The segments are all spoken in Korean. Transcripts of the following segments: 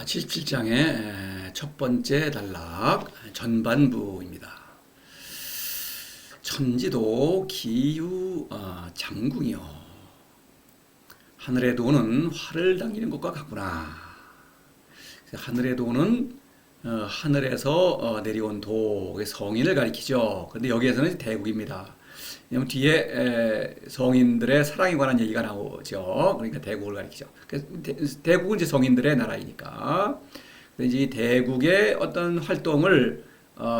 77장의 첫 번째 단락 전반부입니다. 천지도 기유 장궁이요. 하늘의 도는 활을 당기는 것과 같구나. 하늘의 도는 하늘에서 내려온 도의 성인을 가리키죠. 그런데 여기에서는 대국입니다. 왜냐면 뒤에 성인들의 사랑에 관한 얘기가 나오죠. 그러니까 대국을 가리키죠. 대국은 이제 성인들의 나라이니까. 그래서 이제 대국의 어떤 활동을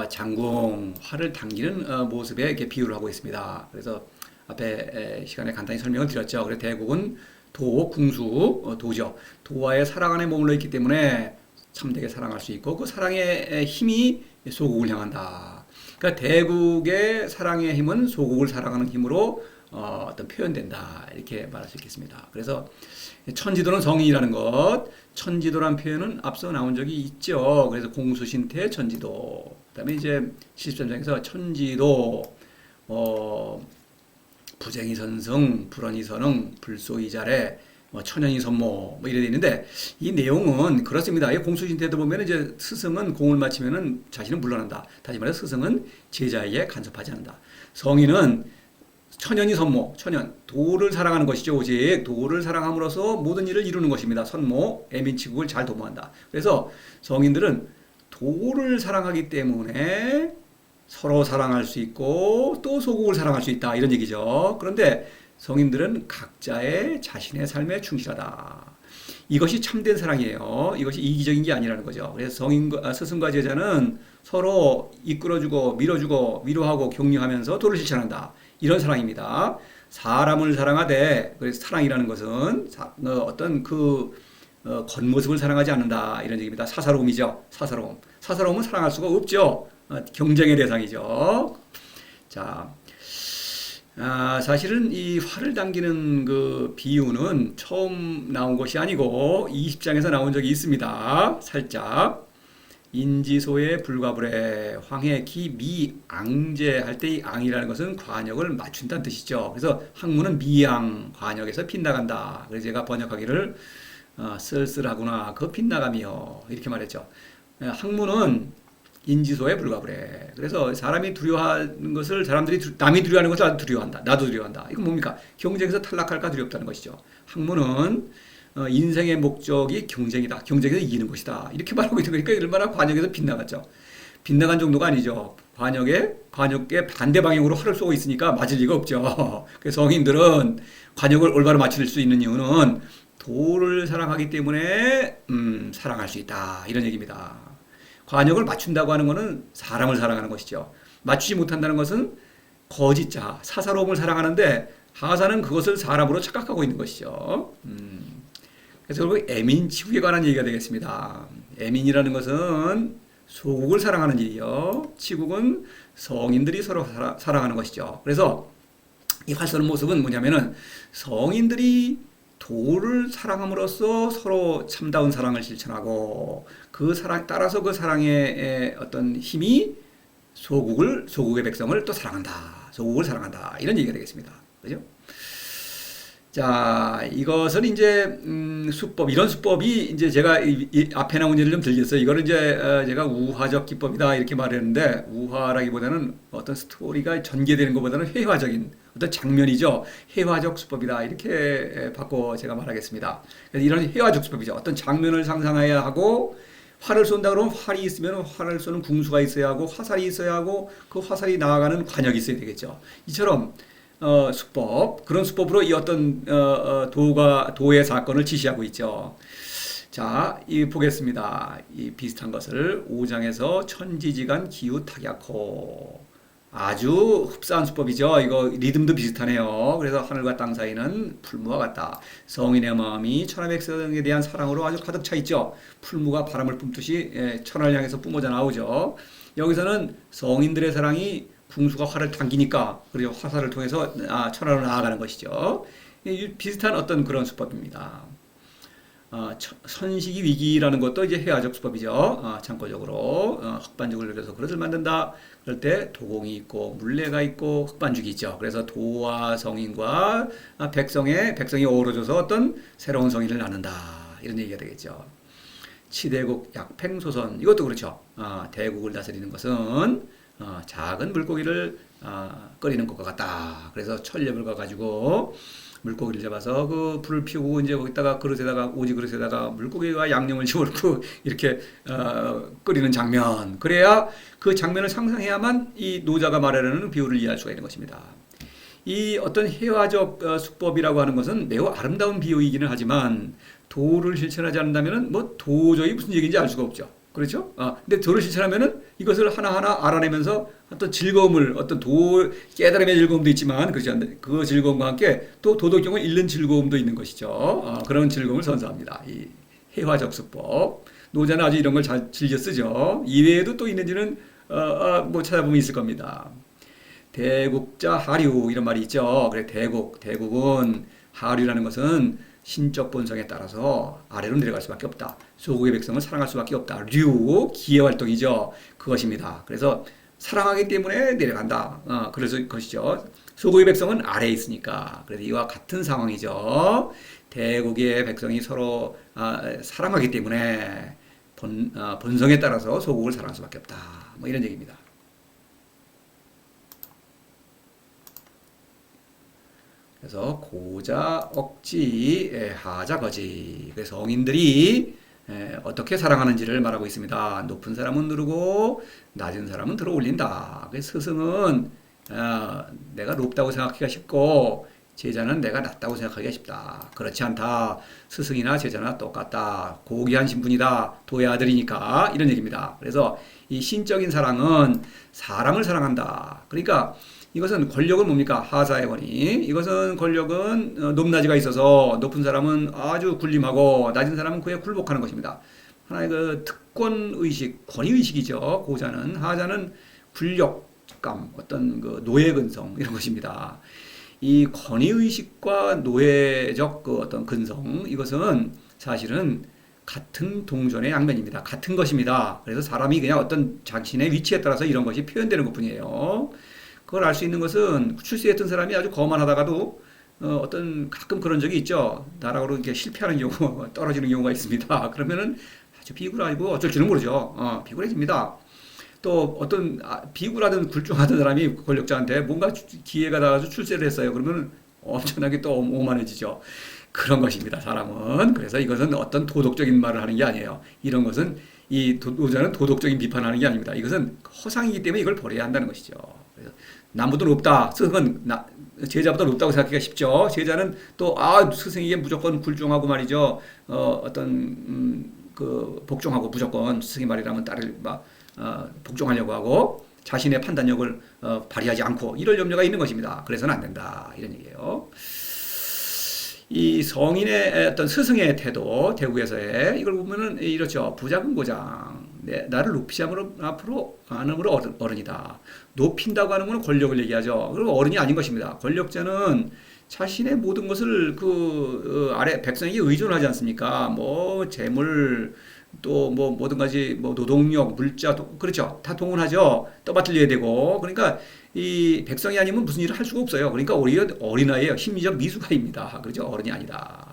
장궁, 활을 당기는 모습에 이렇게 비유를 하고 있습니다. 그래서 앞에 시간에 간단히 설명을 드렸죠. 그래서 대국은 도, 궁수, 도죠. 도와의 사랑 안에 머물러 있기 때문에 참되게 사랑할 수 있고 그 사랑의 힘이 소국을 향한다. 그러니까 대국의 사랑의 힘은 소국을 사랑하는 힘으로 어떤 표현된다. 이렇게 말할 수 있겠습니다. 그래서 천지도는 성인이라는 것, 천지도란 표현은 앞서 나온 적이 있죠. 그래서 공수신태 천지도. 그다음에 이제 73장에서 천지도 부쟁이 선승, 불언이 선응, 불소이자래, 천연이 선모, 이래 돼 있는데, 이 내용은 그렇습니다. 이 공수신태도 보면 이제 스승은 공을 마치면은 자신은 물러난다. 다시 말해서 스승은 제자에게 간섭하지 않는다. 성인은 천연이 선모, 천연, 도를 사랑하는 것이죠. 오직 도를 사랑함으로써 모든 일을 이루는 것입니다. 선모, 애민치국을 잘 도모한다. 그래서 성인들은 도를 사랑하기 때문에 서로 사랑할 수 있고 또 소국을 사랑할 수 있다. 이런 얘기죠. 그런데 성인들은 각자의 자신의 삶에 충실하다. 이것이 참된 사랑이에요. 이것이 이기적인 게 아니라는 거죠. 그래서 스승과 제자는 서로 이끌어주고 밀어주고 위로하고 격려하면서 도를 실천한다. 이런 사랑입니다. 사람을 사랑하되, 그래서 사랑이라는 것은 어떤 겉모습을 사랑하지 않는다. 이런 얘기입니다. 사사로움이죠. 사사로움. 사사로움은 사랑할 수가 없죠. 경쟁의 대상이죠. 자, 사실은 이 활을 당기는 그 비유는 처음 나온 것이 아니고 20장에서 나온 적이 있습니다. 살짝. 인지소의 불가불에 황해 기 미앙제 할 때 이 앙이라는 것은 관역을 맞춘다는 뜻이죠. 그래서 학문은 미앙 관역에서 빗나간다. 그래서 제가 번역하기를 쓸쓸하구나 그 빗나가며 이렇게 말했죠. 학문은 인지소에 불가불해. 그래서 사람이 두려워하는 것을 남이 두려워하는 것을 나도 두려워한다. 나도 두려워한다. 이건 뭡니까? 경쟁에서 탈락할까 두렵다는 것이죠. 학문은 인생의 목적이 경쟁이다. 경쟁에서 이기는 것이다. 이렇게 말하고 있는 거니까 얼마나 관역에서 빗나갔죠. 빗나간 정도가 아니죠. 관역의 반대 방향으로 활을 쏘고 있으니까 맞을 리가 없죠. 그래서 성인들은 관역을 올바로 맞출 수 있는 이유는 도를 사랑하기 때문에 사랑할 수 있다. 이런 얘기입니다. 관역을 맞춘다고 하는 것은 사람을 사랑하는 것이죠. 맞추지 못한다는 것은 거짓자, 사사로움을 사랑하는데 하사는 그것을 사람으로 착각하고 있는 것이죠. 그래서 결국 애민치국에 관한 얘기가 되겠습니다. 애민이라는 것은 소국을 사랑하는 일이요. 치국은 성인들이 서로 사랑하는 것이죠. 그래서 이 활쏘는 모습은 뭐냐면은 성인들이 도를 사랑함으로써 서로 참다운 사랑을 실천하고 그 사랑 따라서 그 사랑의 어떤 힘이 소국의 백성을 또 사랑한다. 소국을 사랑한다. 이런 얘기가 되겠습니다. 그죠? 자, 이것은 이제 수법 이런 수법이 이제 제가 앞에 나온 예를 좀 들겠어요. 이거는 이제 제가 우화적 기법이다 이렇게 말했는데 우화라기보다는 어떤 스토리가 전개되는 것보다는 회화적인 어떤 장면이죠. 회화적 수법이다 이렇게 바꿔 제가 말하겠습니다. 그래서 이런 회화적 수법이죠. 어떤 장면을 상상해야 하고 활을 쏜다 그러면 활이 있으면 활을 쏘는 궁수가 있어야 하고 화살이 있어야 하고 그 화살이 나아가는 관역이 있어야 되겠죠. 이처럼 수법, 그런 수법으로 이 어떤 도의 사건을 지시하고 있죠. 자, 보겠습니다. 이 비슷한 것을 5장에서 천지지간 기우탁약호. 아주 흡사한 수법이죠. 이거 리듬도 비슷하네요. 그래서 하늘과 땅 사이는 풀무와 같다. 성인의 마음이 천하백성에 대한 사랑으로 아주 가득 차 있죠. 풀무가 바람을 뿜듯이 천하를 향해서 뿜어져 나오죠. 여기서는 성인들의 사랑이 궁수가 활을 당기니까 그리고 화살을 통해서 천하로 나아가는 것이죠. 비슷한 어떤 그런 수법입니다. 선식이 위기라는 것도 이제 회화적 수법이죠. 참고적으로 흑반죽을 늘려서 그릇을 만든다. 그럴 때 도공이 있고 물레가 있고 흑반죽이 있죠. 그래서 도와 성인과 백성이 어우러져서 어떤 새로운 성인을 낳는다. 이런 얘기가 되겠죠. 치대국 약팽소선 이것도 그렇죠. 대국을 다스리는 것은 작은 물고기를 끓이는 것과 같다. 그래서 천렵을 가가지고 물고기를 잡아서 그 불을 피우고 이제 거기다가 그릇에다가 오지 그릇에다가 물고기와 양념을 집어넣고 이렇게 끓이는 장면. 그래야 그 장면을 상상해야만 이 노자가 말하려는 비유를 이해할 수가 있는 것입니다. 이 어떤 해화적 수법이라고 하는 것은 매우 아름다운 비유이기는 하지만 도를 실천하지 않는다면은 뭐 도저히 무슨 얘기인지 알 수가 없죠. 그렇죠? 근데 도를 실천하면은 이것을 하나하나 알아내면서 어떤 즐거움을, 어떤 깨달음의 즐거움도 있지만, 그렇지 않나? 그 즐거움과 함께 또 도덕경을 잃는 즐거움도 있는 것이죠. 그런 즐거움을 선사합니다. 이 해화적 수법. 노자는 아주 이런 걸 잘 즐겨 쓰죠. 이외에도 또 있는지는, 뭐 찾아보면 있을 겁니다. 대국자 하류 이런 말이 있죠. 그래 대국은 하류라는 것은 신적 본성에 따라서 아래로 내려갈 수밖에 없다. 소국의 백성을 사랑할 수밖에 없다. 류 기회 활동이죠. 그것입니다. 그래서 사랑하기 때문에 내려간다. 그래서 그것이죠. 소국의 백성은 아래에 있으니까. 그래서 이와 같은 상황이죠. 대국의 백성이 서로 사랑하기 때문에 본성에 따라서 소국을 사랑할 수밖에 없다. 뭐 이런 얘기입니다. 그래서 고자 억지 하자 거지. 그래서 성인들이 어떻게 사랑하는지를 말하고 있습니다. 높은 사람은 누르고 낮은 사람은 들어 올린다. 그래서 스승은 내가 높다고 생각하기가 쉽고 제자는 내가 낮다고 생각하기가 쉽다. 그렇지 않다. 스승이나 제자나 똑같다. 고귀한 신분이다. 도의 아들이니까 이런 얘기입니다. 그래서 이 신적인 사랑은 사람을 사랑한다. 그러니까 이것은 권력은 뭡니까? 하사의 권위. 이것은 권력은 높낮이가 있어서 높은 사람은 아주 군림하고 낮은 사람은 그에 굴복하는 것입니다. 하나의 그 특권 의식, 권위 의식이죠. 고자는 하자는 굴욕감, 어떤 그 노예 근성 이런 것입니다. 이 권위 의식과 노예적 그 어떤 근성 이것은 사실은 같은 동전의 양면입니다. 같은 것입니다. 그래서 사람이 그냥 어떤 자신의 위치에 따라서 이런 것이 표현되는 것뿐이에요. 그걸 알 수 있는 것은 출세했던 사람이 아주 거만하다가도 어떤 가끔 그런 적이 있죠. 나락으로 이렇게 실패하는 경우, 떨어지는 경우가 있습니다. 그러면은 아주 비굴하고 어쩔 줄은 모르죠. 비굴해집니다. 또 어떤 비굴하든 굴종하던 사람이 권력자한테 뭔가 기회가 닿아서 출세를 했어요. 그러면 엄청나게 또 오만해지죠. 그런 것입니다. 사람은. 그래서 이것은 어떤 도덕적인 말을 하는 게 아니에요. 이런 것은 이 노자는 도덕적인 비판하는 게 아닙니다. 이것은 허상이기 때문에 이걸 버려야 한다는 것이죠. 그래서 남보다 높다. 스승은 제자보다 높다고 생각하기가 쉽죠. 제자는 또 스승에게 무조건 굴종하고 말이죠. 그 복종하고 무조건 스승의 말이라면 딸을 복종하려고 하고 자신의 판단력을 발휘하지 않고 이럴 염려가 있는 것입니다. 그래서는 안 된다. 이런 얘기예요. 이 성인의 어떤 스승의 태도, 대국에서의 이걸 보면은 이렇죠. 부자금고장. 나를 높이지 앞으로 안음으로 어른이다. 높인다고 하는 것은 권력을 얘기하죠. 그리고 어른이 아닌 것입니다. 권력자는 자신의 모든 것을 아래 백성에게 의존하지 않습니까? 뭐 재물 또 뭐 모든 가지 뭐 노동력, 물자, 그렇죠. 다 동원하죠. 떠받들려야 되고. 그러니까 이 백성이 아니면 무슨 일을 할 수가 없어요. 그러니까 오히려 어린아이예요. 심리적 미숙아입니다. 그렇죠. 어른이 아니다.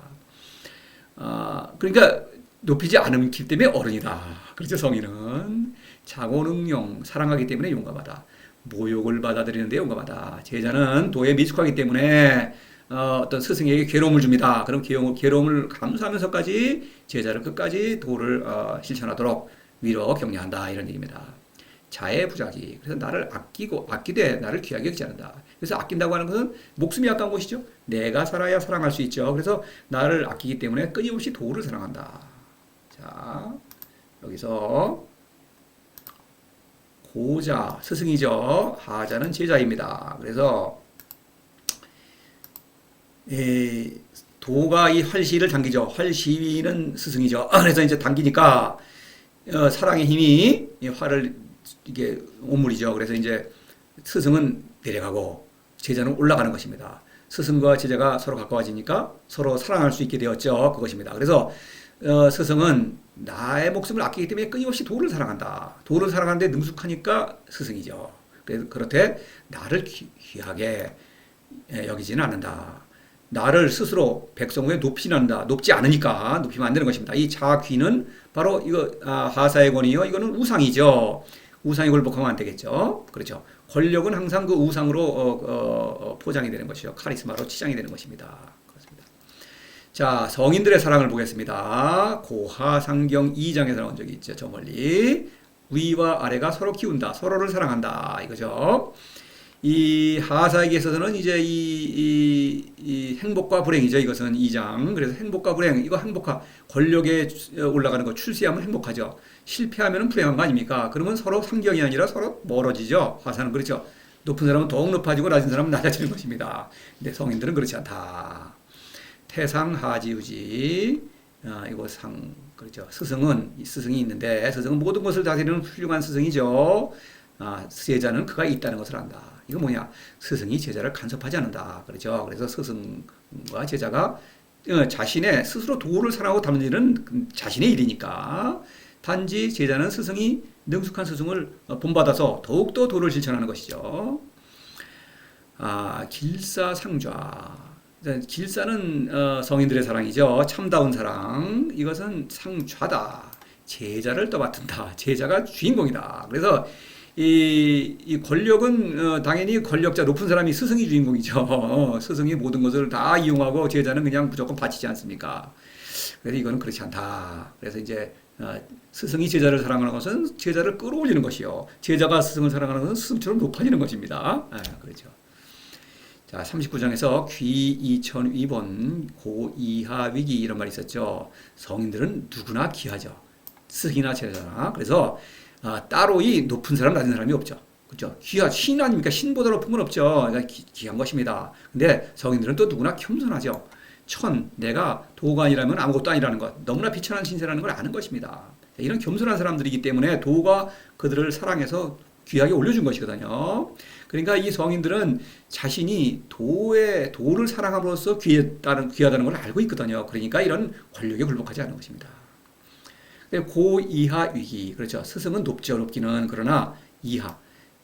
그러니까 높이지 않기 때문에 어른이다. 그렇죠. 성인은 자고능용 사랑하기 때문에 용감하다. 모욕을 받아들이는데 용감하다. 제자는 도에 미숙하기 때문에 어떤 스승에게 괴로움을 줍니다. 그럼 괴로움을 감수하면서까지 제자를 끝까지 도를 실천하도록 위로 격려한다. 이런 얘기입니다. 자의 부자기. 그래서 나를 아끼되 나를 귀하게 여기지 않는다. 그래서 아낀다고 하는 것은 목숨이 아까운 것이죠. 내가 살아야 사랑할 수 있죠. 그래서 나를 아끼기 때문에 끊임없이 도를 사랑한다. 자, 여기서 고자, 스승이죠. 하자는 제자입니다. 그래서 도가 이 활시를 당기죠. 활시위는 스승이죠. 그래서 이제 당기니까 사랑의 힘이 이 활을 이게 오물이죠. 그래서 이제 스승은 내려가고 제자는 올라가는 것입니다. 스승과 제자가 서로 가까워지니까 서로 사랑할 수 있게 되었죠. 그것입니다. 그래서 스승은 나의 목숨을 아끼기 때문에 끊임없이 도를 사랑한다. 도를 사랑하는데 능숙하니까 스승이죠. 그래서 그렇대 나를 귀하게 여기지는 않는다. 나를 스스로 백성 후에 높이진 않는다. 높지 않으니까 높이면 안 되는 것입니다. 이 자귀는 바로 이거 하사의 권이요. 이거는 우상이죠. 우상에 굴복하면 안 되겠죠. 그렇죠. 권력은 항상 그 우상으로 포장이 되는 것이죠. 카리스마로 치장이 되는 것입니다. 그렇습니다. 자, 성인들의 사랑을 보겠습니다. 고하상경 2장에서 나온 적이 있죠. 저 멀리. 위와 아래가 서로 키운다. 서로를 사랑한다. 이거죠. 이 하사에게 있어서는 이제 이 행복과 불행이죠. 이것은 2장. 그래서 행복과 불행, 이거 행복하, 권력에 올라가는 거, 출세하면 행복하죠. 실패하면 불행한 거 아닙니까? 그러면 서로 상경이 아니라 서로 멀어지죠. 하사는 그렇죠. 높은 사람은 더욱 높아지고 낮은 사람은 낮아지는 것입니다. 근데 성인들은 그렇지 않다. 태상하지우지. 이거 그렇죠. 스승이 있는데, 스승은 모든 것을 다스리는 훌륭한 스승이죠. 제자는 그가 있다는 것을 안다. 이거 뭐냐? 스승이 제자를 간섭하지 않는다. 그렇죠. 그래서 스승과 제자가 자신의 스스로 도를 사랑하고 담는 일은 자신의 일이니까 단지 제자는 스승이 능숙한 스승을 본받아서 더욱더 도를 실천하는 것이죠. 길사상좌. 길사는 성인들의 사랑이죠. 참다운 사랑. 이것은 상좌다. 제자를 떠맡은다. 제자가 주인공이다. 그래서 이 권력은 당연히 권력자 높은 사람이 스승이 주인공이죠. 스승이 모든 것을 다 이용하고 제자는 그냥 무조건 바치지 않습니까? 그래서 이거는 그렇지 않다. 그래서 이제 스승이 제자를 사랑하는 것은 제자를 끌어올리는 것이요. 제자가 스승을 사랑하는 것은 스승처럼 높아지는 것입니다. 그렇죠. 자, 39장에서 귀이천 위본 고이하 위기 이런 말이 있었죠. 성인들은 누구나 귀하죠. 스승이나 제자나. 그래서 따로 이 높은 사람 낮은 사람이 없죠. 그렇죠? 신 아닙니까? 신보다 높은 건 없죠. 그러니까 귀한 것입니다. 근데 성인들은 또 누구나 겸손하죠. 내가 도가 아니라면 아무것도 아니라는 것. 너무나 비천한 신세라는 걸 아는 것입니다. 이런 겸손한 사람들이기 때문에 도가 그들을 사랑해서 귀하게 올려준 것이거든요. 그러니까 이 성인들은 자신이 도를 사랑함으로써 귀하다는 걸 알고 있거든요. 그러니까 이런 권력에 굴복하지 않는 것입니다. 고이하 위기. 그렇죠. 스승은 높기는. 그러나 이하.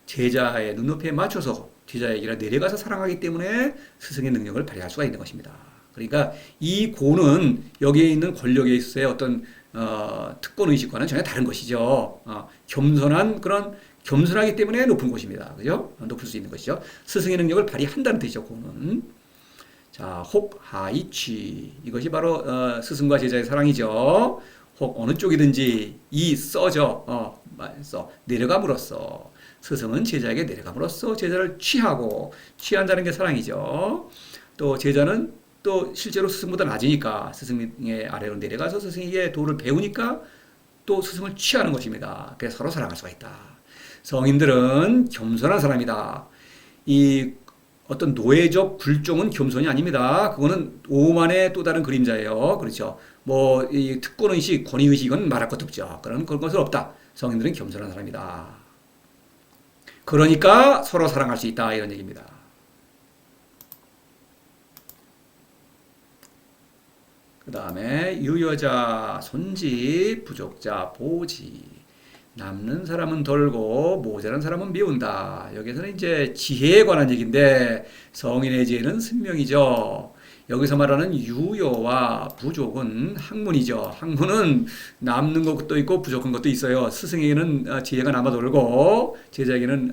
제자의 눈높이에 맞춰서 제자에게 내려가서 사랑하기 때문에 스승의 능력을 발휘할 수가 있는 것입니다. 그러니까 이 고는 여기에 있는 권력에 있어서의 어떤 특권 의식과는 전혀 다른 것이죠. 겸손하기 때문에 높은 곳입니다. 그죠? 높을 수 있는 것이죠. 스승의 능력을 발휘한다는 뜻이죠. 고는. 자, 혹하이취. 이것이 바로 스승과 제자의 사랑이죠. 혹 어느 쪽이든지 내려감으로써 스승은 제자에게 내려감으로써 제자를 취한다는 게 사랑이죠. 또 제자는 또 실제로 스승보다 낮으니까 스승의 아래로 내려가서 스승에게 도를 배우니까 또 스승을 취하는 것입니다. 그래서 서로 사랑할 수가 있다. 성인들은 겸손한 사람이다. 이 어떤 노예적 굴종은 겸손이 아닙니다. 그거는 오만의 또 다른 그림자예요. 그렇죠. 이 특권의식, 권위의식은 말할 것도 없죠. 그런 것은 없다. 성인들은 겸손한 사람이다. 그러니까 서로 사랑할 수 있다. 이런 얘기입니다. 그 다음에 유여자 손지, 부족자 보지. 남는 사람은 덜고 모자란 사람은 미운다. 여기서는 이제 지혜에 관한 얘기인데 성인의 지혜는 승명이죠. 여기서 말하는 유여와 부족은 학문이죠. 학문은 남는 것도 있고 부족한 것도 있어요. 스승에게는 지혜가 남아돌고 제자에게는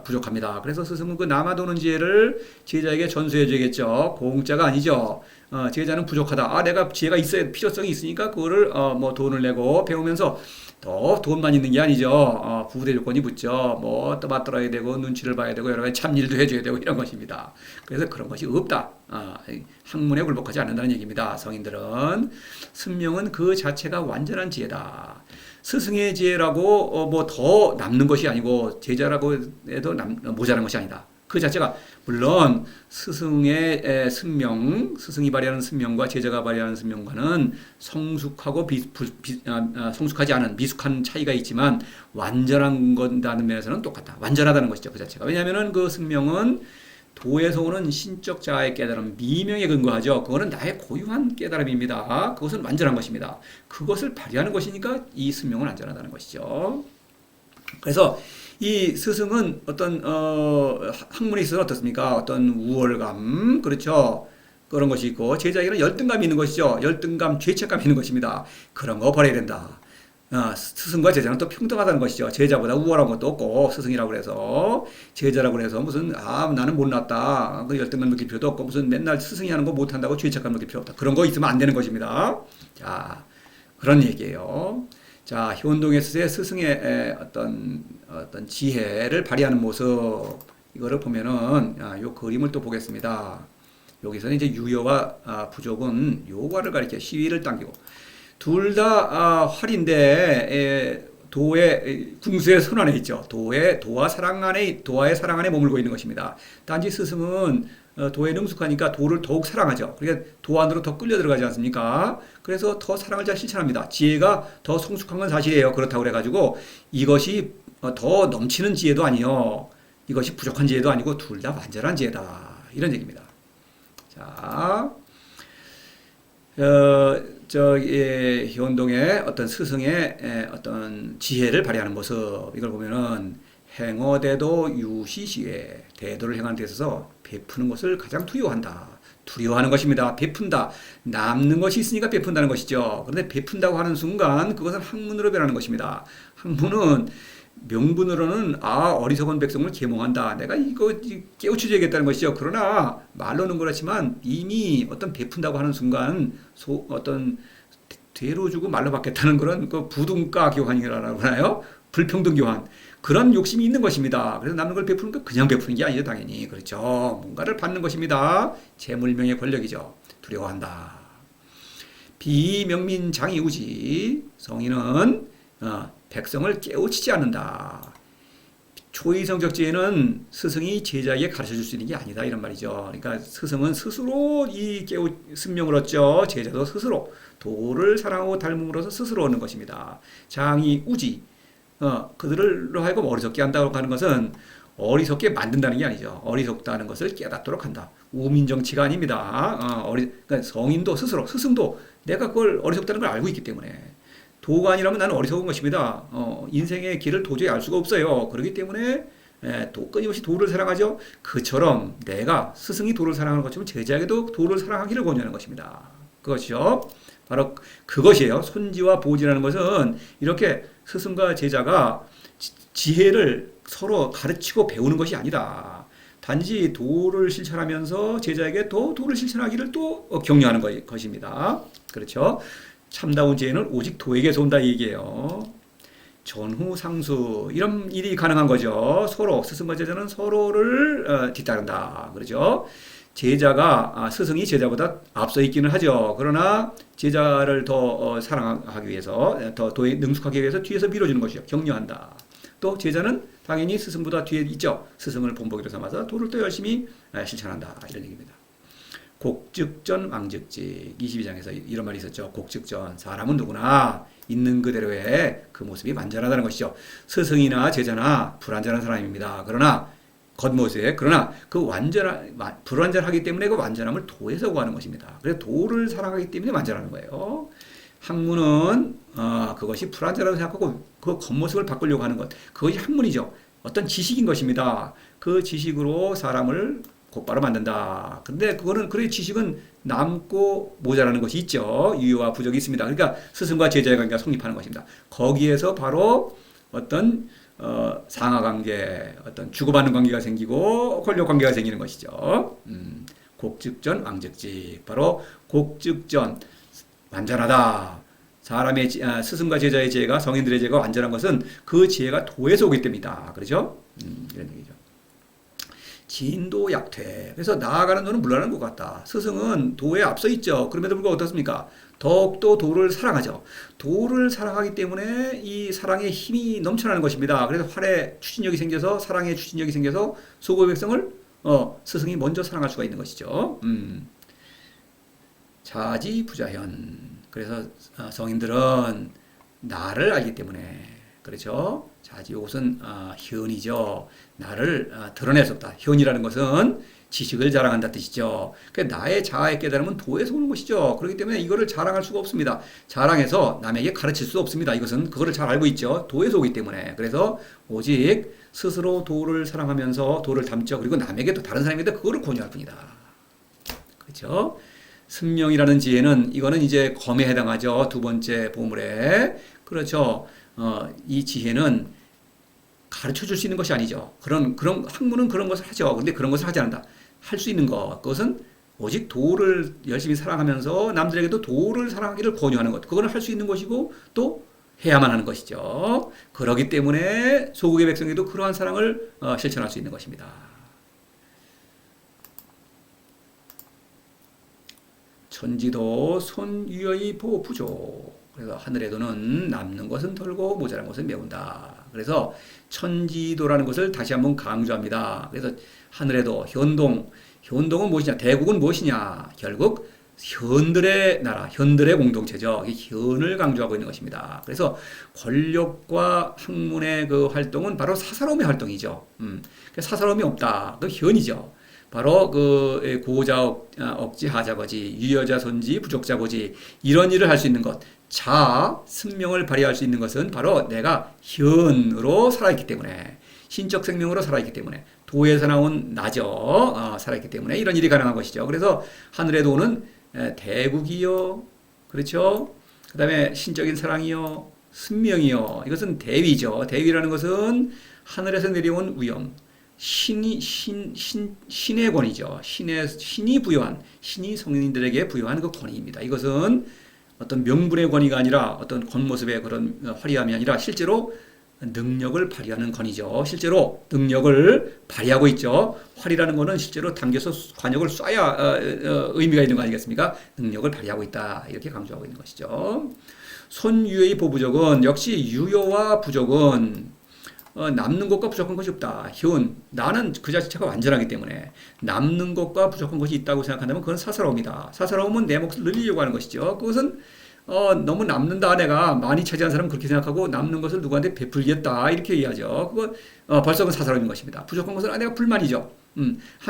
부족합니다. 그래서 스승은 그 남아도는 지혜를 제자에게 전수해 줘야겠죠. 공짜가 아니죠. 제자는 부족하다. 내가 지혜가 필요성이 있으니까 그거를 돈을 내고 배우면서 더 돈만 있는 게 아니죠. 부대 조건이 붙죠. 또 맞들어야 되고 눈치를 봐야 되고 여러 가지 참일도 해줘야 되고 이런 것입니다. 그래서 그런 것이 없다. 학문에 굴복하지 않는다는 얘기입니다. 성인들은 승명은 그 자체가 완전한 지혜다. 스승의 지혜라고 더 남는 것이 아니고 제자라고 해도 모자란 것이 아니다. 그 자체가 물론 스승의 승명이 발휘하는 승명과 제자가 발휘하는 승명과는 성숙하고 성숙하지 않은 미숙한 차이가 있지만 완전한 건다는 면에서는 똑같다. 완전하다는 것이죠. 그 자체가. 왜냐하면 그 승명은 도에서 오는 신적 자아의 깨달음, 미명에 근거하죠. 그거는 나의 고유한 깨달음입니다. 그것은 완전한 것입니다. 그것을 발휘하는 것이니까 이 승명은 완전하다는 것이죠. 그래서 이 스승은 어떤 학문에 있어서 어떻습니까? 어떤 우월감, 그렇죠? 그런 것이 있고 제자에게는 열등감이 있는 것이죠. 열등감, 죄책감이 있는 것입니다. 그런 거 버려야 된다. 스승과 제자는 또 평등하다는 것이죠. 제자보다 우월한 것도 없고 스승이라고 그래서 제자라고 그래서 무슨 나는 못났다 그 열등감 느낄 필요도 없고 무슨 맨날 스승이 하는 거 못한다고 죄책감 느낄 필요 없다. 그런 거 있으면 안 되는 것입니다. 자, 그런 얘기예요. 자, 효운동에서의 스승의 어떤 지혜를 발휘하는 모습 이거를 보면은 요 그림을 또 보겠습니다. 여기서는 이제 유여와 부족은 요과를 가리켜 시위를 당기고 둘 다 활인데 도의 궁수의 선안에 있죠. 도와 사랑 안에 도와의 사랑 안에 머물고 있는 것입니다. 단지 스승은 도에 능숙하니까 도를 더욱 사랑하죠. 그러니까 도 안으로 더 끌려 들어가지 않습니까? 그래서 더 사랑을 잘 실천합니다. 지혜가 더 성숙한 건 사실이에요. 그렇다고 그래가지고 이것이 더 넘치는 지혜도 아니요. 이것이 부족한 지혜도 아니고 둘 다 완전한 지혜다. 이런 얘기입니다. 자, 효운동의 어떤 스승의 어떤 지혜를 발휘하는 모습 이걸 보면은 행어대도 유시시에 대도를 행하는 데 있어서 베푸는 것을 가장 두려워한다. 두려워하는 것입니다. 베푼다. 남는 것이 있으니까 베푼다는 것이죠. 그런데 베푼다고 하는 순간 그것은 학문으로 변하는 것입니다. 학문은 명분으로는 어리석은 백성을 계몽한다. 내가 이거 깨우쳐줘야겠다는 것이죠. 그러나 말로는 그렇지만 이미 어떤 베푼다고 하는 순간 어떤 대로 주고 말로 받겠다는 그런 그 부등가 교환이라고 하나요? 불평등 교환. 그런 욕심이 있는 것입니다. 그래서 남는 걸 베푸는 거 그냥 베푸는 게 아니죠. 당연히. 그렇죠. 뭔가를 받는 것입니다. 재물명의 권력이죠. 두려워한다. 비명민장이 우지. 성인은 백성을 깨우치지 않는다. 초이성적지에는 스승이 제자에게 가르쳐줄 수 있는 게 아니다 이런 말이죠. 그러니까 스승은 스스로 이 승명을 얻죠. 제자도 스스로 도를 사랑하고 닮음으로써 스스로 얻는 것입니다. 장이 우지. 그들로 하여금 어리석게 한다고 하는 것은 어리석게 만든다는 게 아니죠. 어리석다는 것을 깨닫도록 한다. 우민정치가 아닙니다. 그러니까 성인도 스스로 스승도 내가 그걸 어리석다는 걸 알고 있기 때문에 도가 아니라면 나는 어리석은 것입니다. 인생의 길을 도저히 알 수가 없어요. 그렇기 때문에 끊임없이 도를 사랑하죠. 그처럼 내가 스승이 도를 사랑하는 것처럼 제자에게도 도를 사랑하기를 권유하는 것입니다. 그것이죠. 바로 그것이에요. 손지와 보지라는 것은 이렇게 스승과 제자가 지혜를 서로 가르치고 배우는 것이 아니다. 단지 도를 실천하면서 제자에게 또 도를 실천하기를 또 격려하는 것입니다. 그렇죠. 참다운 지혜는 오직 도에게서 온다 이 얘기예요. 전후상수 이런 일이 가능한 거죠. 서로 스승과 제자는 서로를 뒤따른다. 그렇죠. 제자가 스승이 제자보다 앞서 있기는 하죠. 그러나 제자를 더 사랑하기 위해서 더 도에 능숙하기 위해서 뒤에서 밀어주는 것이죠. 격려한다. 또 제자는 당연히 스승보다 뒤에 있죠. 스승을 본보기로 삼아서 도를 또 열심히 실천한다. 이런 얘기입니다. 곡즉전 왕즉직 22장에서 이런 말이 있었죠. 곡즉전 사람은 누구나 있는 그대로의 그 모습이 완전하다는 것이죠. 스승이나 제자나 불완전한 사람입니다. 그러나 겉모습에 그러나 그 불완전하기 때문에 그 완전함을 도에서 구하는 것입니다. 그래서 도를 사랑하기 때문에 완전하는 거예요. 학문은 그것이 불완전하다고 생각하고 그 겉모습을 바꾸려고 하는 것 그것이 학문이죠. 어떤 지식인 것입니다. 그 지식으로 사람을 곧바로 만든다. 근데 그거는 그래 지식은 남고 모자라는 것이 있죠. 유효와 부족이 있습니다. 그러니까 스승과 제자의 관계가 성립하는 것입니다. 거기에서 바로 어떤 상하관계, 어떤 주고받는 관계가 생기고 권력 관계가 생기는 것이죠. 곡즉전 왕즉직 바로 곡즉전 완전하다. 사람의 스승과 제자의 지혜가 성인들의 지혜가 완전한 것은 그 지혜가 도에서 오기 때문이다. 그렇죠? 이런 얘기죠. 진도약퇴. 그래서 나아가는 도는 물러나는 것 같다. 스승은 도에 앞서 있죠. 그럼에도 불구하고 어떻습니까? 더욱더 도를 사랑하죠. 도를 사랑하기 때문에 이 사랑의 힘이 넘쳐나는 것입니다. 그래서 활의 추진력이 생겨서 사랑의 추진력이 생겨서 소고의 백성을 스승이 먼저 사랑할 수가 있는 것이죠. 자지부자현. 그래서 성인들은 나를 알기 때문에 그렇죠. 자지 이것은 현이죠. 나를 드러낼 수 없다. 현이라는 것은 지식을 자랑한다 뜻이죠. 그러니까 나의 자아의 깨달음은 도에서 오는 것이죠. 그렇기 때문에 이거를 자랑할 수가 없습니다. 자랑해서 남에게 가르칠 수 없습니다. 이것은 그거를 잘 알고 있죠. 도에서 오기 때문에. 그래서 오직 스스로 도를 사랑하면서 도를 담죠. 그리고 남에게 또 다른 사람에게 그거를 권유할 뿐이다. 그렇죠? 승명이라는 지혜는 이거는 이제 검에 해당하죠. 두 번째 보물에. 그렇죠. 이 지혜는 가르쳐 줄 수 있는 것이 아니죠. 그런 학문은 그런 것을 하죠. 근데 그런 것을 하지 않는다. 할 수 있는 것. 그것은 오직 도를 열심히 사랑하면서 남들에게도 도를 사랑하기를 권유하는 것. 그거는 할 수 있는 것이고 또 해야만 하는 것이죠. 그렇기 때문에 소국의 백성에도 그러한 사랑을 실천할 수 있는 것입니다. 천지도 손유의 보부조. 그래서 하늘의 도는 남는 것은 덜고 모자란 것은 메운다. 그래서 천지도라는 것을 다시 한번 강조합니다. 그래서 하늘의 도, 현동은 무엇이냐? 대국은 무엇이냐? 결국 현들의 나라, 현들의 공동체죠. 이 현을 강조하고 있는 것입니다. 그래서 권력과 학문의 그 활동은 바로 사사로움의 활동이죠. 사사로움이 없다. 그 현이죠. 바로 그 고자 억지 하자 거지, 유여자 손지 부족자 고지, 이런 일을 할 수 있는 것, 승명을 발휘할 수 있는 것은 바로 내가 현으로 살아있기 때문에, 신적 생명으로 살아있기 때문에, 도에서 나온 나죠. 살아있기 때문에 이런 일이 가능한 것이죠. 그래서 하늘의 도는 대국이요, 그렇죠? 그 다음에 신적인 사랑이요, 승명이요. 이것은 대위죠. 대위라는 것은 하늘에서 내려온 위엄, 신의 권위죠. 신이 부여한, 신이 성인들에게 부여한 그 권위입니다. 이것은 어떤 명분의 권위가 아니라 어떤 겉모습의 그런 화려함이 아니라 실제로 능력을 발휘하는 권위죠. 실제로 능력을 발휘하고 있죠. 활이라는 것은 실제로 당겨서 관역을 쏴야 의미가 있는 거 아니겠습니까? 능력을 발휘하고 있다. 이렇게 강조하고 있는 것이죠. 손유의 보부족은 역시 유효와 부족은 남는 것과 부족한 것이 없다. 나는 그 자체가 완전하기 때문에 남는 것과 부족한 것이 있다고 생각한다면 그건 사사로움이다. 사사로움은 내 몫을 늘리려고 하는 것이죠. 그것은 너무 남는다. 내가 많이 차지한 사람은 그렇게 생각하고 남는 것을 누구한테 베풀겠다. 이렇게 얘기하죠. 벌써 그건 사사로움인 것입니다. 부족한 것은 내가 불만이죠.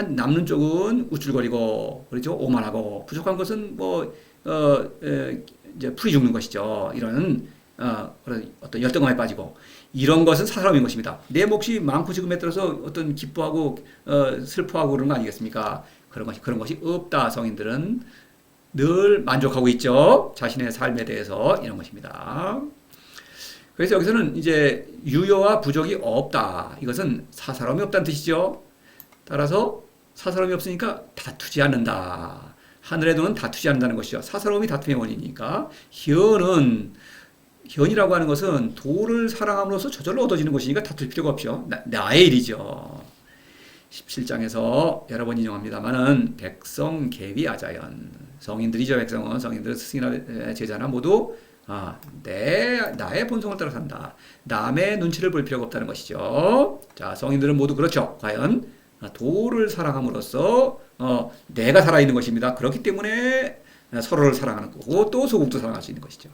남는 쪽은 우쭐거리고, 그렇죠? 오만하고, 부족한 것은 이제 풀이 죽는 것이죠. 이런 그런 어떤 열등감에 빠지고, 이런 것은 사사로움인 것입니다. 내 몫이 많고 적음에 따라서 어떤 기뻐하고 슬퍼하고 그런 거 아니겠습니까? 그런 것이 없다. 성인들은 늘 만족하고 있죠. 자신의 삶에 대해서 이런 것입니다. 그래서 여기서는 이제 유효와 부족이 없다. 이것은 사사로움이 없다는 뜻이죠. 따라서 사사로움이 없으니까 다투지 않는다. 하늘의 도는 다투지 않는다는 것이죠. 사사로움이 다툼의 원인이니까. 현이라고 하는 것은 도를 사랑함으로써 저절로 얻어지는 것이니까 다툴 필요가 없죠. 나의 일이죠. 17장에서 여러 번 인용합니다만은 백성 계위 아자연, 성인들이죠. 백성은 성인들 스승이나 제자나 모두 나의 본성을 따라 산다. 남의 눈치를 볼 필요가 없다는 것이죠. 자, 성인들은 모두 그렇죠. 과연 도를 사랑함으로써 내가 살아있는 것입니다. 그렇기 때문에 서로를 사랑하는 거고 또 소국도 사랑할 수 있는 것이죠.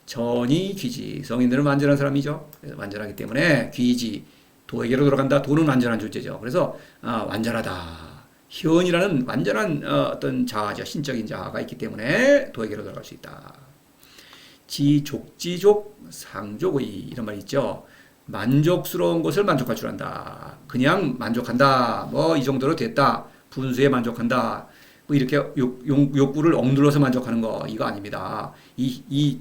전이 귀지. 성인들은 완전한 사람이죠. 그래서 완전하기 때문에 귀지. 도에게로 돌아간다. 도는 완전한 존재죠. 그래서 완전하다. 현이라는 완전한 어떤 자아죠. 신적인 자아가 있기 때문에 도에게로 돌아갈 수 있다. 지족지족 상족의 이런 말이 있죠. 만족스러운 것을 만족할 줄 안다. 그냥 만족한다. 이 정도로 됐다. 분수에 만족한다. 이렇게 욕구를 억눌러서 만족하는 거 이거 아닙니다. 이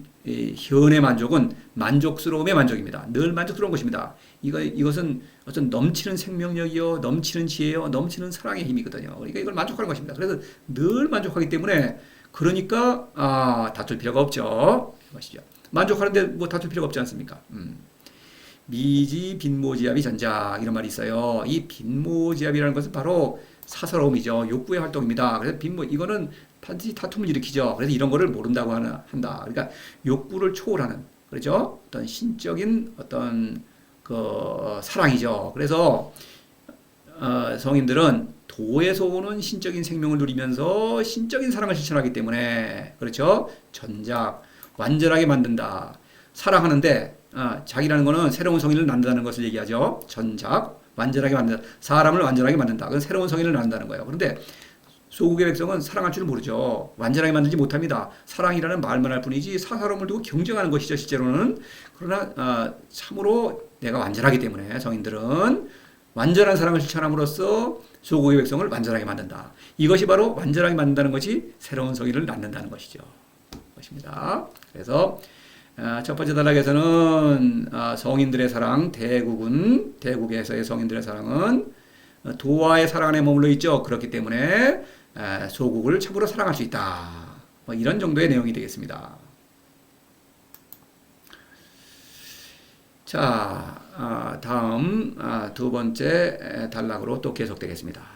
현의 만족은 만족스러움의 만족입니다. 늘 만족스러운 것입니다. 이것은 어떤 넘치는 생명력이요, 넘치는 지혜요, 넘치는 사랑의 힘이거든요. 그러니까 이걸 만족하는 것입니다. 그래서 늘 만족하기 때문에 그러니까 다툴 필요가 없죠. 것이죠. 만족하는데 다툴 필요가 없지 않습니까? 미지 빈모지압이 전작 이런 말이 있어요. 이 빈모지압이라는 것은 바로 사사로움이죠. 욕구의 활동입니다. 그래서 이거는 반드시 다툼을 일으키죠. 그래서 이런 거를 모른다고 한다. 그러니까 욕구를 초월하는, 그렇죠? 어떤 신적인 어떤 그 사랑이죠. 그래서 성인들은 도에서 오는 신적인 생명을 누리면서 신적인 사랑을 실천하기 때문에, 그렇죠? 전작, 완전하게 만든다. 사랑하는데 자기라는 거는 새로운 성인을 낳는다는 것을 얘기하죠. 전작, 완전하게 만든다. 사람을 완전하게 만든다. 그건 새로운 성인을 낳는다는 거예요. 그런데 소국의 백성은 사랑할 줄 모르죠. 완전하게 만들지 못합니다. 사랑이라는 말만 할 뿐이지 사사로움을 두고 경쟁하는 것이죠. 실제로는. 그러나 참으로 내가 완전하기 때문에 성인들은 완전한 사랑을 실천함으로써 조국의 백성을 완전하게 만든다. 이것이 바로 완전하게 만든다는 것이 새로운 성인을 낳는다는 것이죠. 것입니다. 그래서 첫 번째 단락에서는 성인들의 사랑, 대국에서의 성인들의 사랑은 도와의 사랑 안에 머물러 있죠. 그렇기 때문에 소국을 참으로 사랑할 수 있다. 뭐 이런 정도의 내용이 되겠습니다. 자, 다음 두 번째 단락으로 또 계속되겠습니다.